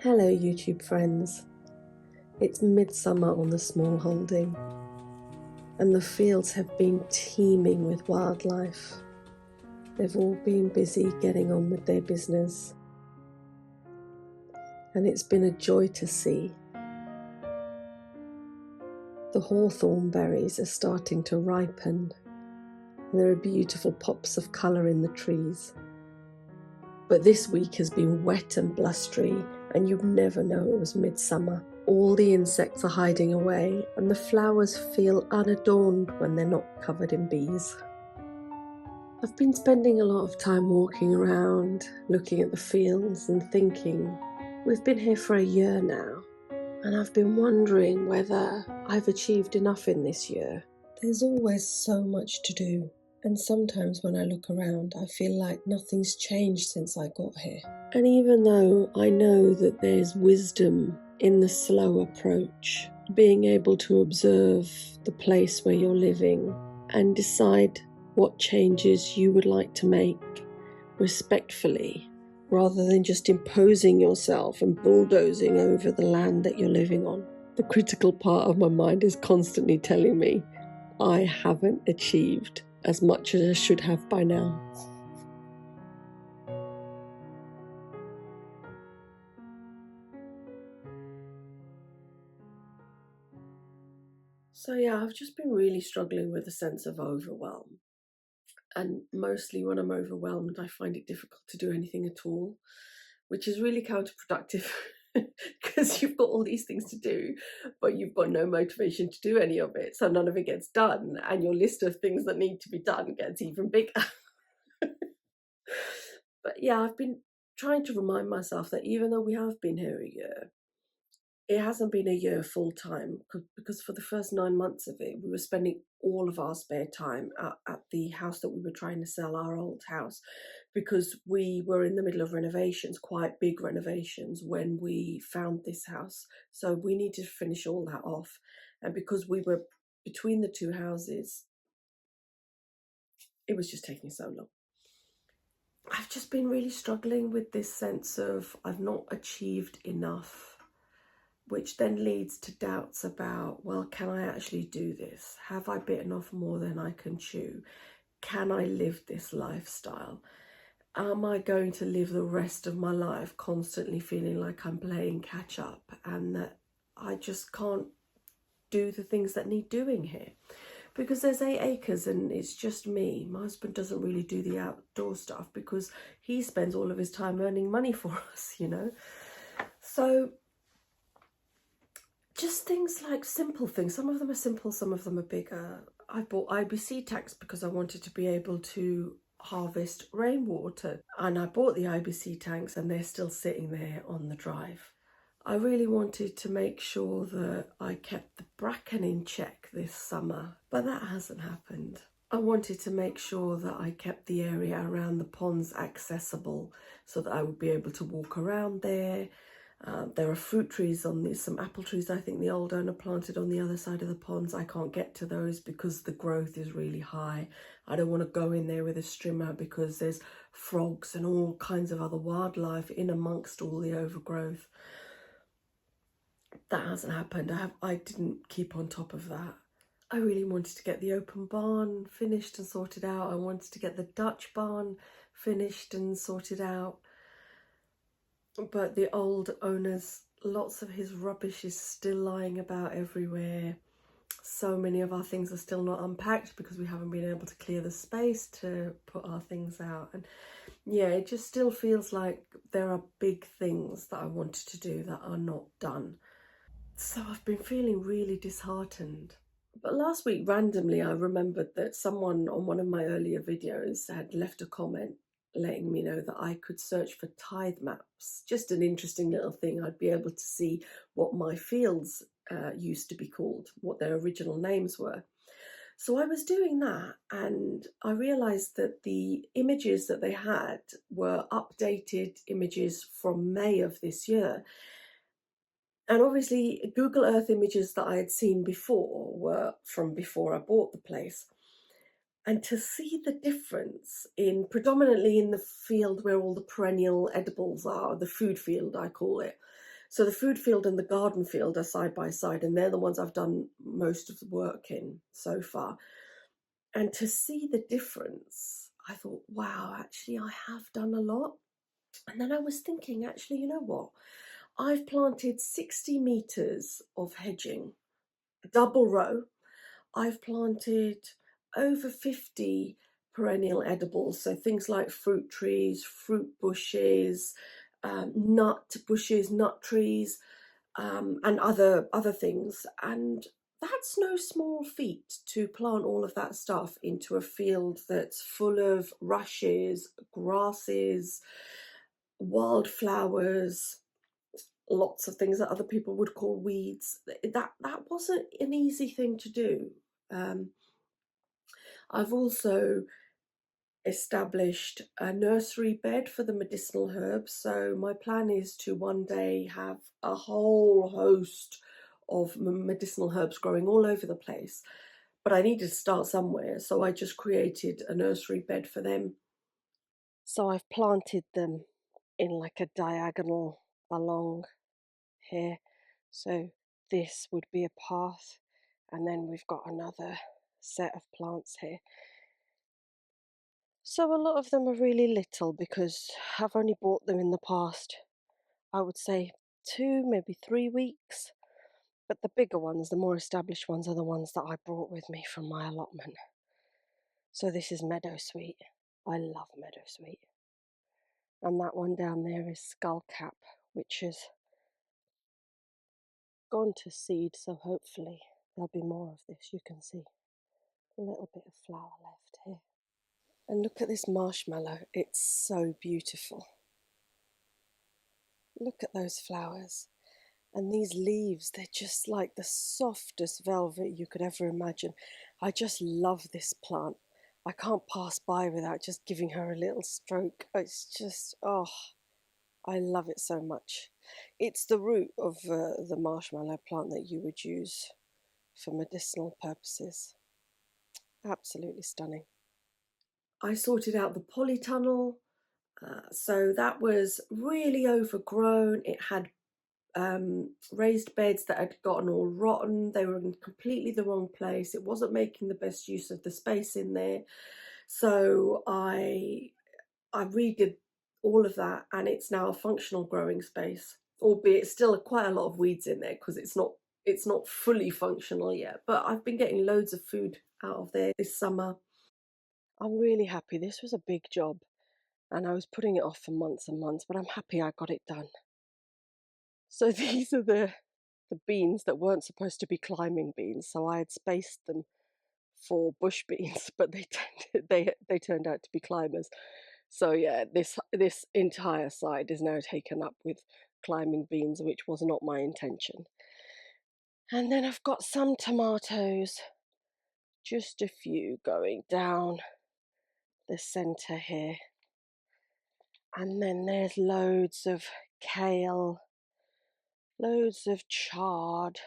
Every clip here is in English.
Hello YouTube friends, it's midsummer on the small holding and the fields have been teeming with wildlife. They've all been busy getting on with their business and it's been a joy to see. The hawthorn berries are starting to ripen and there are beautiful pops of colour in the trees. But this week has been wet and blustery and you'd never know it was midsummer. All the insects are hiding away and the flowers feel unadorned when they're not covered in bees. I've been spending a lot of time walking around, looking at the fields and thinking, we've been here for a year now and I've been wondering whether I've achieved enough in this year. There's always so much to do. And sometimes when I look around, I feel like nothing's changed since I got here. And even though I know that there's wisdom in the slow approach, being able to observe the place where you're living and decide what changes you would like to make respectfully, rather than just imposing yourself and bulldozing over the land that you're living on. The critical part of my mind is constantly telling me I haven't achieved as much as I should have by now. So yeah, I've just been really struggling with a sense of overwhelm. And mostly when I'm overwhelmed, I find it difficult to do anything at all, which is really counterproductive because you've got all these things to do, but you've got no motivation to do any of it. So none of it gets done and your list of things that need to be done gets even bigger. But yeah, I've been trying to remind myself that even though we have been here a year, it hasn't been a year full time because for the first 9 months of it, we were spending all of our spare time at the house that we were trying to sell, our old house, because we were in the middle of renovations, quite big renovations, when we found this house. So we needed to finish all that off. And because we were between the two houses, it was just taking so long. I've just been really struggling with this sense of I've not achieved enough, which then leads to doubts about, well, can I actually do this? Have I bitten off more than I can chew? Can I live this lifestyle? Am I going to live the rest of my life constantly feeling like I'm playing catch up and that I just can't do the things that need doing here? Because there's 8 acres and it's just me. My husband doesn't really do the outdoor stuff because he spends all of his time earning money for us, you know. So just things like simple things. Some of them are simple, some of them are bigger. I bought IBC tanks because I wanted to be able to harvest rainwater. And I bought the IBC tanks and they're still sitting there on the drive. I really wanted to make sure that I kept the bracken in check this summer, but that hasn't happened. I wanted to make sure that I kept the area around the ponds accessible so that I would be able to walk around there. There are fruit trees on these, some apple trees I think the old owner planted on the other side of the ponds. I can't get to those because the growth is really high. I don't want to go in there with a strimmer because there's frogs and all kinds of other wildlife in amongst all the overgrowth. That hasn't happened. I didn't keep on top of that. I really wanted to get the open barn finished and sorted out. I wanted to get the Dutch barn finished and sorted out. But the old owner's, lots of his rubbish is still lying about everywhere. So many of our things are still not unpacked because we haven't been able to clear the space to put our things out. And yeah, it just still feels like there are big things that I wanted to do that are not done. So I've been feeling really disheartened. But last week, randomly, I remembered that someone on one of my earlier videos had left a comment letting me know that I could search for tithe maps. Just an interesting little thing. I'd be able to see what my fields used to be called, what their original names were. So I was doing that and I realised that the images that they had were updated images from May of this year. And obviously Google Earth images that I had seen before were from before I bought the place. And to see the difference in predominantly in the field where all the perennial edibles are, the food field I call it, So the food field and the garden field are side by side, and they're the ones I've done most of the work in so far. And to see the difference, I thought, wow, actually, I have done a lot. And then I was thinking, actually, you know what? I've planted 60 meters of hedging, double row. I've planted over 50 perennial edibles, so things like fruit trees, fruit bushes, nut bushes, nut trees, and other things. And that's no small feat to plant all of that stuff into a field that's full of rushes, grasses, wildflowers, lots of things that other people would call weeds. That wasn't an easy thing to do. Um, I've also established a nursery bed for the medicinal herbs. So my plan is to one day have a whole host of medicinal herbs growing all over the place. But I needed to start somewhere, so I just created a nursery bed for them. So I've planted them in like a diagonal along here. So this would be a path, and then we've got another set of plants here. So a lot of them are really little because I've only bought them in the past, I would say 2, maybe 3 weeks. But the bigger ones, the more established ones, are the ones that I brought with me from my allotment. So this is meadowsweet. I love meadowsweet. And that one down there is skullcap, which has gone to seed, so hopefully there'll be more of this. You can see a little bit of flower left here. And look at this marshmallow, it's so beautiful. Look at those flowers. And these leaves, they're just like the softest velvet you could ever imagine. I just love this plant. I can't pass by without just giving her a little stroke. It's just, oh, I love it so much. It's the root of the marshmallow plant that you would use for medicinal purposes. Absolutely stunning. I sorted out the polytunnel. So that was really overgrown. It had raised beds that had gotten all rotten. They were in completely the wrong place. It wasn't making the best use of the space in there. So I redid all of that, and it's now a functional growing space, albeit still quite a lot of weeds in there because it's not fully functional yet. But I've been getting loads of food out of there this summer. I'm really happy. This was a big job, and I was putting it off for months and months, but I'm happy I got it done. So these are the beans that weren't supposed to be climbing beans, so I had spaced them for bush beans, but they turned out to be climbers. So yeah, this entire side is now taken up with climbing beans, which was not my intention. And then I've got some tomatoes, just a few going down the centre here. And then there's loads of kale, loads of chard.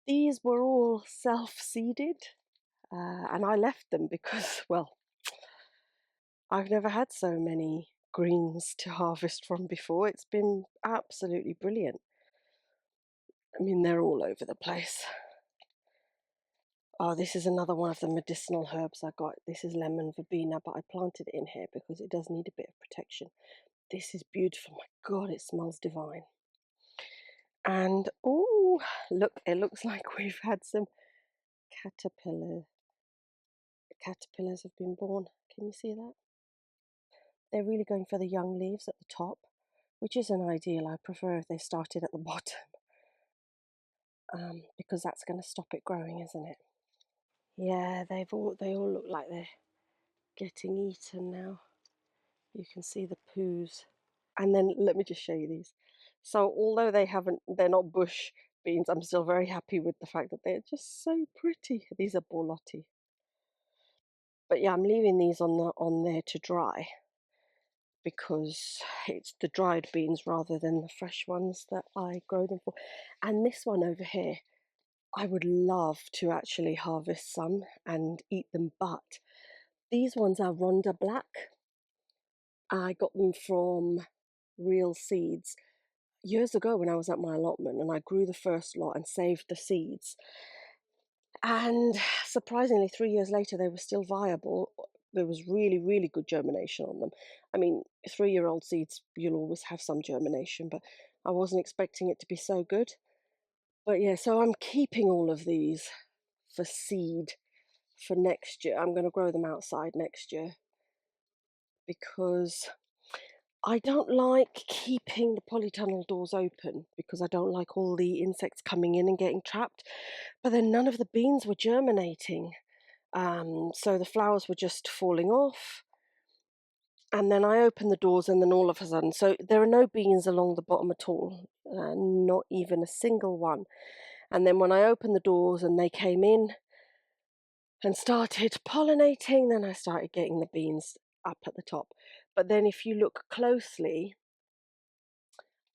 These were all self-seeded, and I left them because, well, I've never had so many greens to harvest from before. It's been absolutely brilliant. I mean, they're all over the place. Oh, this is another one of the medicinal herbs I got. This is lemon verbena, but I planted it in here because it does need a bit of protection. This is beautiful. My God, it smells divine. And, oh, look, it looks like we've had some caterpillars have been born. Can you see that? They're really going for the young leaves at the top, which isn't ideal. I prefer if they started at the bottom, because that's going to stop it growing, isn't it? Yeah, they all look like they're getting eaten now. You can see the poos. And then let me just show you these. So although they're not bush beans, I'm still very happy with the fact that they're just so pretty. These are borlotti. But yeah, I'm leaving these on there to dry because it's the dried beans rather than the fresh ones that I grow them for. And this one over here, I would love to actually harvest some and eat them, but these ones are Rhonda Black. I got them from Real Seeds. years ago when I was at my allotment and I grew the first lot and saved the seeds. And surprisingly, 3 years later, they were still viable. There was really, really good germination on them. I mean, 3-year-old seeds, you'll always have some germination, but I wasn't expecting it to be so good. But yeah, so I'm keeping all of these for seed for next year. I'm going to grow them outside next year because I don't like keeping the polytunnel doors open because I don't like all the insects coming in and getting trapped. But then none of the beans were germinating. So the flowers were just falling off. And then I opened the doors, and then all of a sudden, so there are no beans along the bottom at all, not even a single one. And then when I opened the doors and they came in and started pollinating, then I started getting the beans up at the top. But then if you look closely,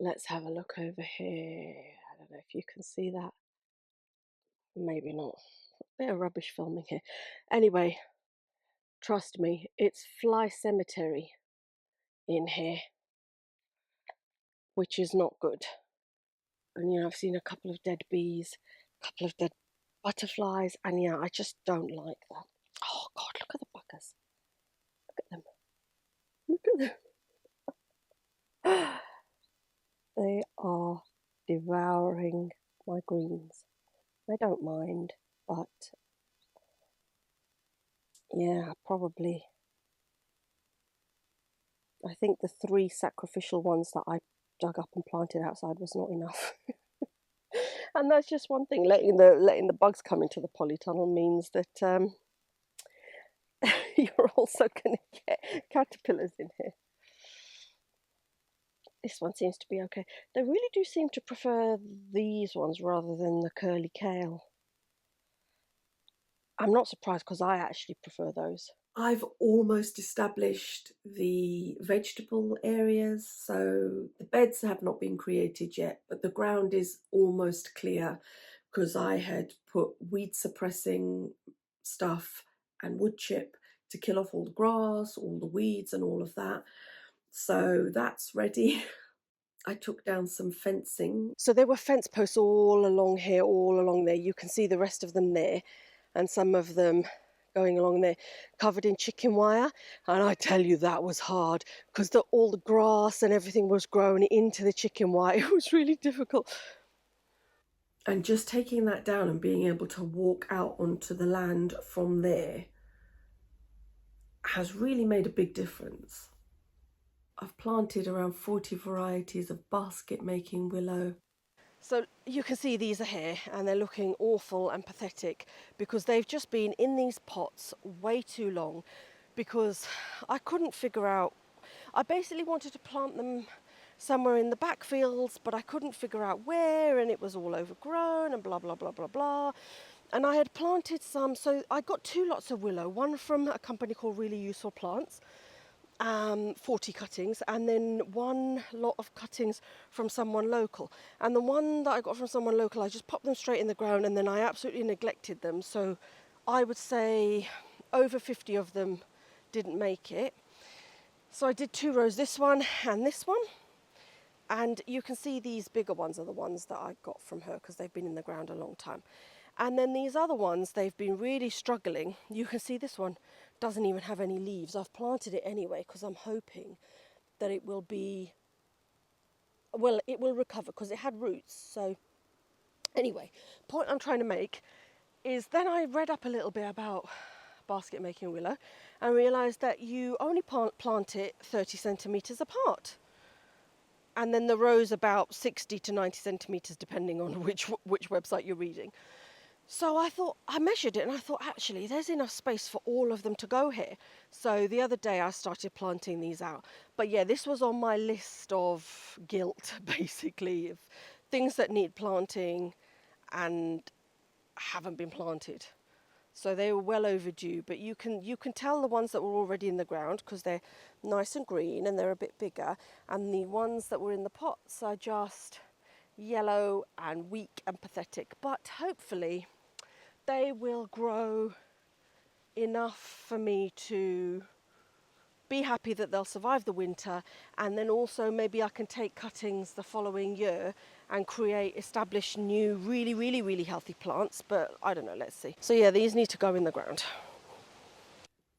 let's have a look over here. I don't know if you can see that. Maybe not. A bit of rubbish filming here. Anyway, trust me, it's fly cemetery in here, which is not good. And I've seen a couple of dead bees, a couple of dead butterflies, and I just don't like that. Oh God, look at the buggers. Look at them. Look at them. They are devouring my greens. I don't mind, but yeah, probably. I think the 3 sacrificial ones that I dug up and planted outside was not enough. And that's just one thing. Letting the bugs come into the polytunnel means that you're also going to get caterpillars in here. This one seems to be okay. They really do seem to prefer these ones rather than the curly kale. I'm not surprised because I actually prefer those. I've almost established the vegetable areas, so the beds have not been created yet, but the ground is almost clear because I had put weed suppressing stuff and wood chip to kill off all the grass, all the weeds, and all of that. So that's ready. I took down some fencing. So there were fence posts all along here, all along there. You can see the rest of them there, and some of them going along there, covered in chicken wire. And I tell you, that was hard because all the grass and everything was grown into the chicken wire. It was really difficult. And just taking that down and being able to walk out onto the land from there has really made a big difference. I've planted around 40 varieties of basket making willow. So you can see these are here and they're looking awful and pathetic because they've just been in these pots way too long because I couldn't figure out. I basically wanted to plant them somewhere in the backfields, but I couldn't figure out where, and it was all overgrown and blah blah blah blah blah. And I had planted some, so I got 2 lots of willow, one from a company called Really Useful Plants, 40 cuttings, and then 1 lot of cuttings from someone local. And the one that I got from someone local, I just popped them straight in the ground and then I absolutely neglected them. So I would say over 50 of them didn't make it. So I did 2 rows, this one and this one. And you can see these bigger ones are the ones that I got from her because they've been in the ground a long time. And then these other ones, they've been really struggling. You can see this one doesn't even have any leaves. I've planted it anyway because I'm hoping that it will be, well, it will recover because it had roots. So anyway, point I'm trying to make is then I read up a little bit about basket making willow and realised that you only plant it 30 centimetres apart. And then the rows about 60 to 90 centimetres depending on which website you're reading. So I measured it and I thought, actually, there's enough space for all of them to go here. So the other day I started planting these out. But yeah, this was on my list of guilt, basically, of things that need planting and haven't been planted. So they were well overdue, but you can tell the ones that were already in the ground because they're nice and green and they're a bit bigger, and the ones that were in the pots are just yellow and weak and pathetic. But hopefully they will grow enough for me to be happy that they'll survive the winter, and then also maybe I can take cuttings the following year and establish new really healthy plants. But I don't know, let's see. So yeah, these need to go in the ground.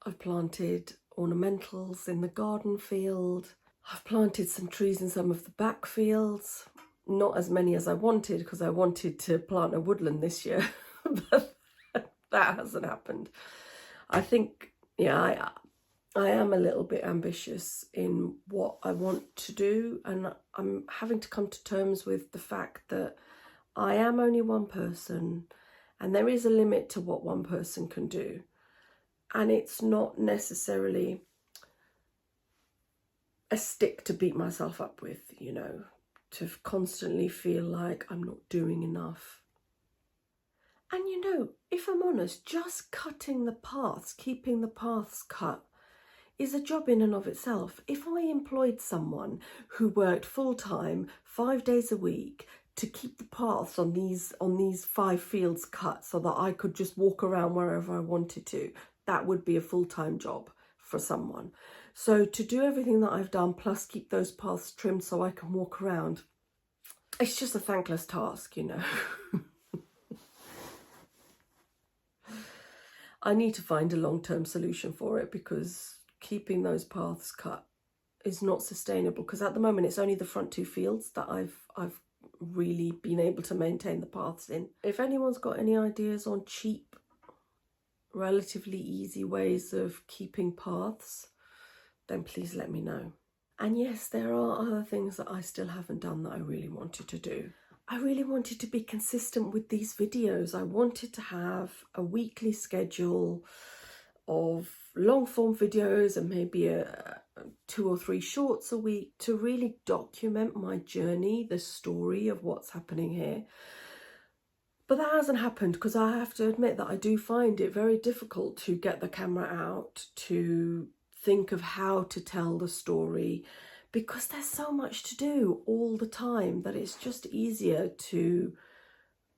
I've planted ornamentals in the garden field. I've planted some trees in some of the back fields. Not as many as I wanted, because I wanted to plant a woodland this year, but that hasn't happened. I think, yeah, I am a little bit ambitious in what I want to do, and I'm having to come to terms with the fact that I am only one person, and there is a limit to what one person can do. And it's not necessarily a stick to beat myself up with, you know, to constantly feel like I'm not doing enough. And you know, if I'm honest, just cutting the paths, keeping the paths cut, is a job in and of itself. If I employed someone who worked full-time, 5 days a week, to keep the paths on these 5 fields cut so that I could just walk around wherever I wanted to, that would be a full-time job for someone. So to do everything that I've done, plus keep those paths trimmed so I can walk around, it's just a thankless task, you know. I need to find a long-term solution for it, because keeping those paths cut is not sustainable, because at the moment it's only the front 2 fields that I've really been able to maintain the paths in. If anyone's got any ideas on cheap, relatively easy ways of keeping paths, then please let me know. And yes, there are other things that I still haven't done that I really wanted to do. I really wanted to be consistent with these videos. I wanted to have a weekly schedule of long form videos and maybe 2 or 3 shorts a week to really document my journey, the story of what's happening here. But that hasn't happened, because I have to admit that I do find it very difficult to get the camera out, to think of how to tell the story, because there's so much to do all the time that it's just easier to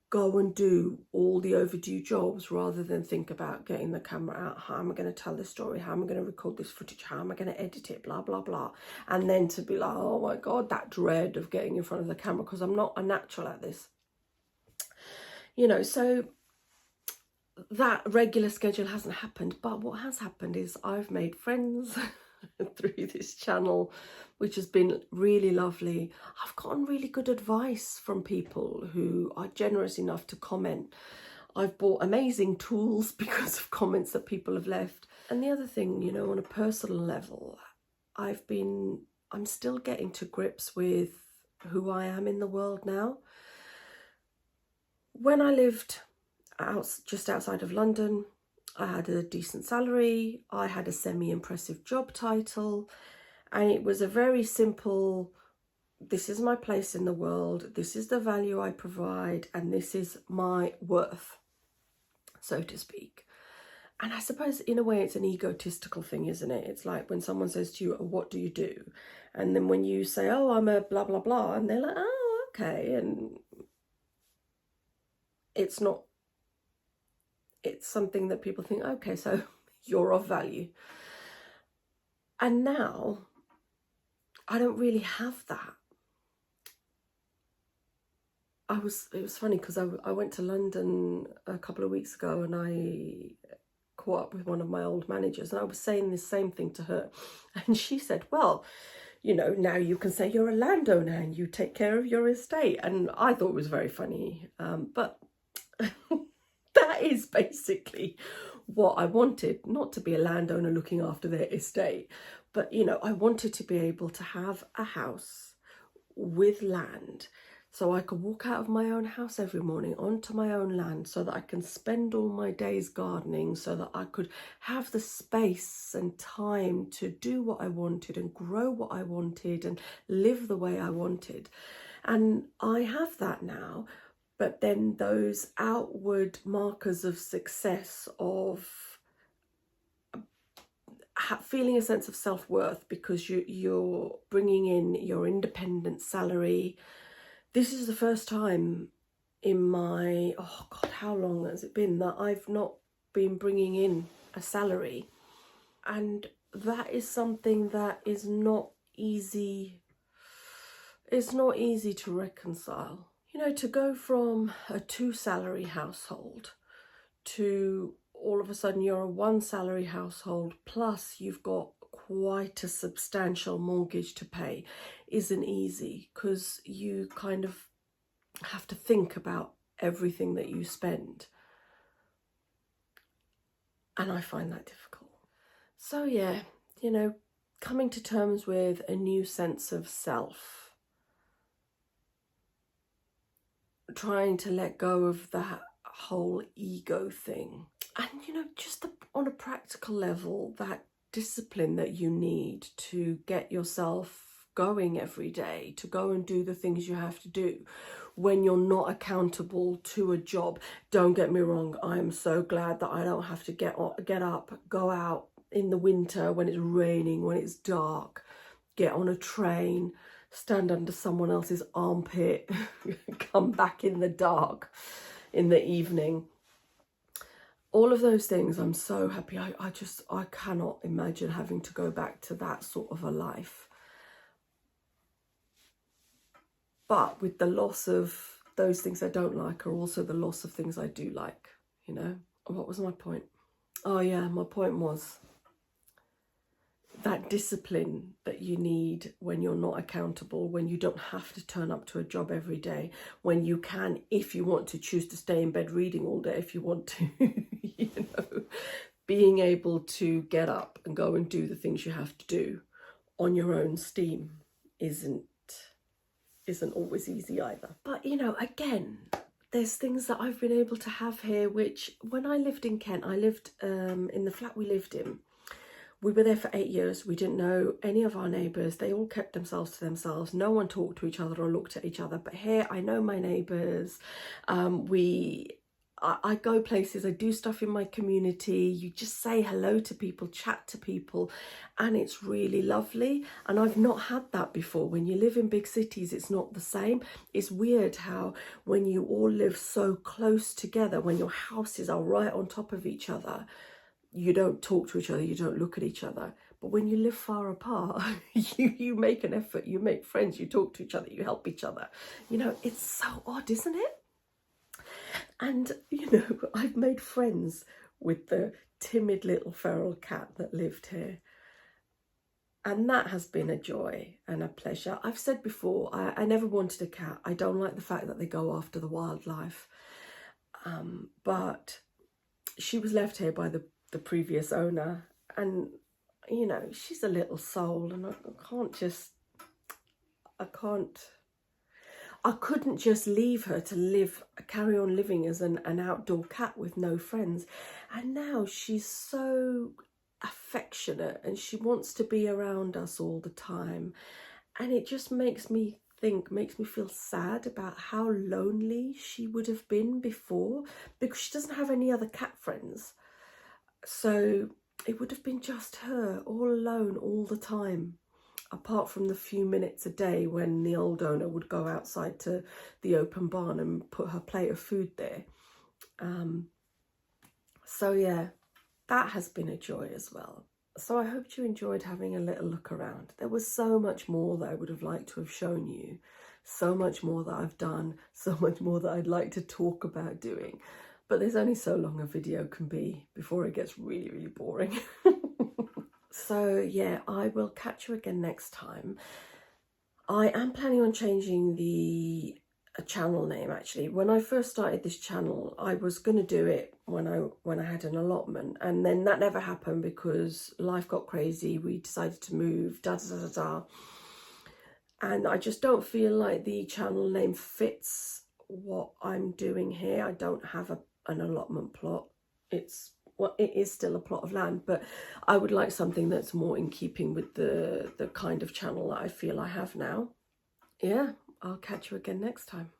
go and do all the overdue jobs rather than think about getting the camera out. How am I going to tell this story? How am I going to record this footage? How am I going to edit it? Blah, blah, blah. And then to be like, oh my God, that dread of getting in front of the camera, because I'm not a natural at this. You know, so that regular schedule hasn't happened. But what has happened is I've made friends through this channel, which has been really lovely. I've gotten really good advice from people who are generous enough to comment. I've bought amazing tools because of comments that people have left. And the other thing, you know, on a personal level, I'm still getting to grips with who I am in the world now. When I lived just outside of London, I had a decent salary, I had a semi-impressive job title, and it was a very simple, this is my place in the world, this is the value I provide, and this is my worth, so to speak. And I suppose in a way it's an egotistical thing, isn't it? It's like when someone says to you, what do you do? And then when you say, oh, I'm a blah, blah, blah, and they're like, oh, okay. And it's something that people think, okay, so you're of value. And now I don't really have that. It was funny because I went to London a couple of weeks ago and I caught up with one of my old managers, and I was saying the same thing to her. And she said, well, you know, now you can say you're a landowner and you take care of your estate. And I thought it was very funny. But that is basically what I wanted, not to be a landowner looking after their estate, but, you know, I wanted to be able to have a house with land, so I could walk out of my own house every morning onto my own land, so that I can spend all my days gardening, so that I could have the space and time to do what I wanted and grow what I wanted and live the way I wanted. And I have that now. But then those outward markers of success, of feeling a sense of self-worth because you're bringing in your independent salary. This is the first time in my, oh God, how long has it been that I've not been bringing in a salary? And that is something that is not easy. It's not easy to reconcile. You know, to go from a 2-salary household to all of a sudden you're a 1-salary household, plus you've got quite a substantial mortgage to pay, isn't easy, because you kind of have to think about everything that you spend. And I find that difficult. So yeah, you know, coming to terms with a new sense of self, trying to let go of that whole ego thing, and you know, just on a practical level, that discipline that you need to get yourself going every day, to go and do the things you have to do when you're not accountable to a job. Don't get me wrong, I'm so glad that I don't have to get up, go out in the winter when it's raining, when it's dark, get on a train, stand under someone else's armpit, come back in the dark in the evening. All of those things, I'm so happy. I cannot imagine having to go back to that sort of a life. But with the loss of those things I don't like are also the loss of things I do like, you know. What was my point? Oh yeah, my point was that discipline that you need when you're not accountable, when you don't have to turn up to a job every day, when you can, if you want to, choose to stay in bed reading all day if you want to, you know, being able to get up and go and do the things you have to do on your own steam isn't always easy either. But you know, again, there's things that I've been able to have here, which when I lived in Kent, I lived in the flat we lived in. We were there for 8 years. We didn't know any of our neighbours. They all kept themselves to themselves. No one talked to each other or looked at each other. But here, I know my neighbours. I go places, I do stuff in my community. You just say hello to people, chat to people, and it's really lovely. And I've not had that before. When you live in big cities, it's not the same. It's weird how when you all live so close together, when your houses are right on top of each other, you don't talk to each other, you don't look at each other. But when you live far apart, you make an effort, you make friends, you talk to each other, you help each other. You know, it's so odd, isn't it? And, you know, I've made friends with the timid little feral cat that lived here. And that has been a joy and a pleasure. I've said before, I never wanted a cat. I don't like the fact that they go after the wildlife. But she was left here by the previous owner. And, you know, she's a little soul. And I couldn't just leave her to carry on living as an outdoor cat with no friends. And now she's so affectionate and she wants to be around us all the time. And it just makes me feel sad about how lonely she would have been before, because she doesn't have any other cat friends. So it would have been just her all alone all the time, apart from the few minutes a day when the old owner would go outside to the open barn and put her plate of food there. So yeah, that has been a joy as well. So I hope you enjoyed having a little look around. There was so much more that I would have liked to have shown you, so much more that I've done, so much more that I'd like to talk about doing. But there's only so long a video can be before it gets really, really boring. So yeah, I will catch you again next time. I am planning on changing the channel name actually. When I first started this channel, I was going to do it when I had an allotment, and then that never happened because life got crazy. We decided to move, and I just don't feel like the channel name fits what I'm doing here. I don't have an allotment plot. Well, it is still a plot of land, but I would like something that's more in keeping with the kind of channel that I feel I have now. Yeah, I'll catch you again next time.